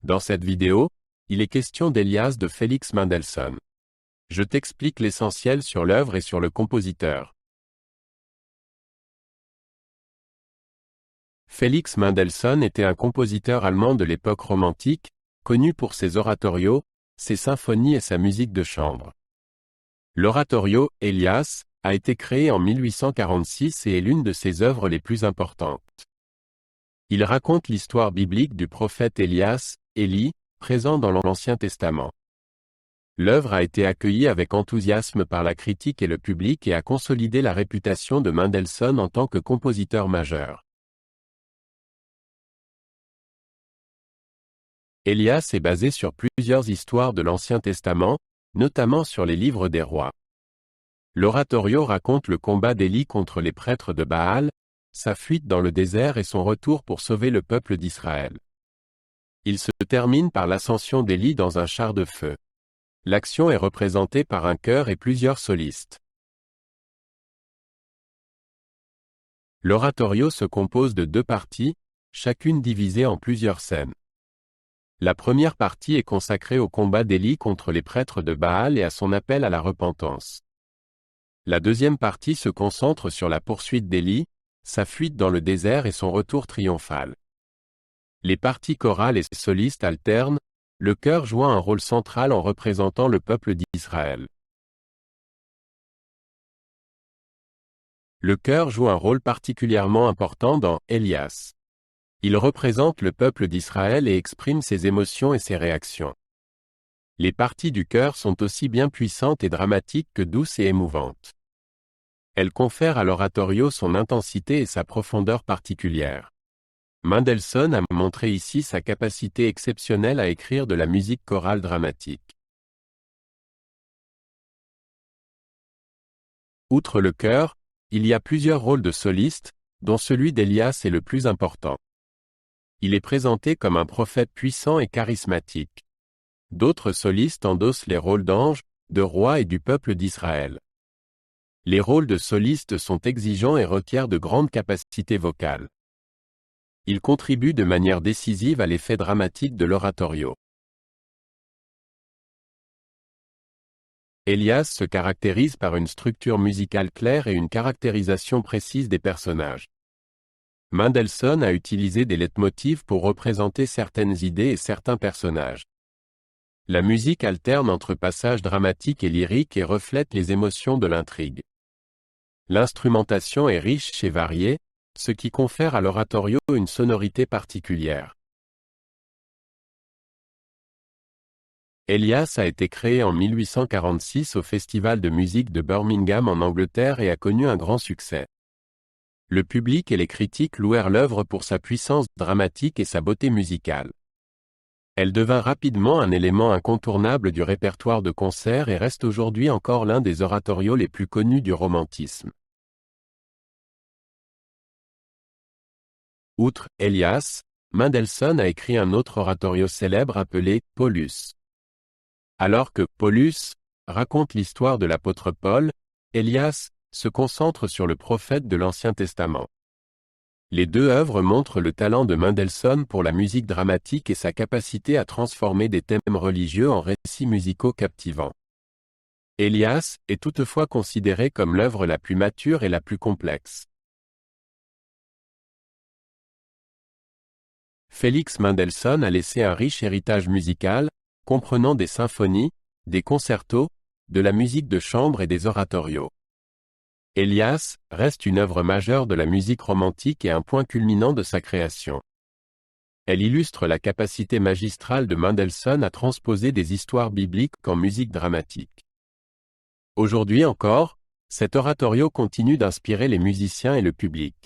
Dans cette vidéo, il est question d'Elias de Felix Mendelssohn. Je t'explique l'essentiel sur l'œuvre et sur le compositeur. Felix Mendelssohn était un compositeur allemand de l'époque romantique, connu pour ses oratorios, ses symphonies et sa musique de chambre. L'oratorio « Elias » a été créé en 1846 et est l'une de ses œuvres les plus importantes. Il raconte l'histoire biblique du prophète Elias, Élie, présent dans l'Ancien Testament. L'œuvre a été accueillie avec enthousiasme par la critique et le public et a consolidé la réputation de Mendelssohn en tant que compositeur majeur. Elias est basé sur plusieurs histoires de l'Ancien Testament, notamment sur les livres des rois. L'oratorio raconte le combat d'Élie contre les prêtres de Baal, sa fuite dans le désert et son retour pour sauver le peuple d'Israël. Il se termine par l'ascension d'Élie dans un char de feu. L'action est représentée par un chœur et plusieurs solistes. L'oratorio se compose de deux parties, chacune divisée en plusieurs scènes. La première partie est consacrée au combat d'Élie contre les prêtres de Baal et à son appel à la repentance. La deuxième partie se concentre sur la poursuite d'Élie, sa fuite dans le désert et son retour triomphal. Les parties chorales et solistes alternent, le chœur jouant un rôle central en représentant le peuple d'Israël. Le chœur joue un rôle particulièrement important dans Elias. Il représente le peuple d'Israël et exprime ses émotions et ses réactions. Les parties du chœur sont aussi bien puissantes et dramatiques que douces et émouvantes. Elles confèrent à l'oratorio son intensité et sa profondeur particulière. Mendelssohn a montré ici sa capacité exceptionnelle à écrire de la musique chorale dramatique. Outre le chœur, il y a plusieurs rôles de solistes, dont celui d'Elias est le plus important. Il est présenté comme un prophète puissant et charismatique. D'autres solistes endossent les rôles d'ange, de roi et du peuple d'Israël. Les rôles de solistes sont exigeants et requièrent de grandes capacités vocales. Ils contribuent de manière décisive à l'effet dramatique de l'oratorio. Elias se caractérise par une structure musicale claire et une caractérisation précise des personnages. Mendelssohn a utilisé des leitmotifs pour représenter certaines idées et certains personnages. La musique alterne entre passages dramatiques et lyriques et reflète les émotions de l'intrigue. L'instrumentation est riche et variée, ce qui confère à l'oratorio une sonorité particulière. Elias a été créé en 1846 au Festival de musique de Birmingham en Angleterre et a connu un grand succès. Le public et les critiques louèrent l'œuvre pour sa puissance dramatique et sa beauté musicale. Elle devint rapidement un élément incontournable du répertoire de concert et reste aujourd'hui encore l'un des oratorios les plus connus du romantisme. Outre Elias, Mendelssohn a écrit un autre oratorio célèbre appelé Paulus. Alors que Paulus raconte l'histoire de l'apôtre Paul, Elias se concentre sur le prophète de l'Ancien Testament. Les deux œuvres montrent le talent de Mendelssohn pour la musique dramatique et sa capacité à transformer des thèmes religieux en récits musicaux captivants. Elias est toutefois considéré comme l'œuvre la plus mature et la plus complexe. Felix Mendelssohn a laissé un riche héritage musical, comprenant des symphonies, des concertos, de la musique de chambre et des oratorios. Elias reste une œuvre majeure de la musique romantique et un point culminant de sa création. Elle illustre la capacité magistrale de Mendelssohn à transposer des histoires bibliques en musique dramatique. Aujourd'hui encore, cet oratorio continue d'inspirer les musiciens et le public.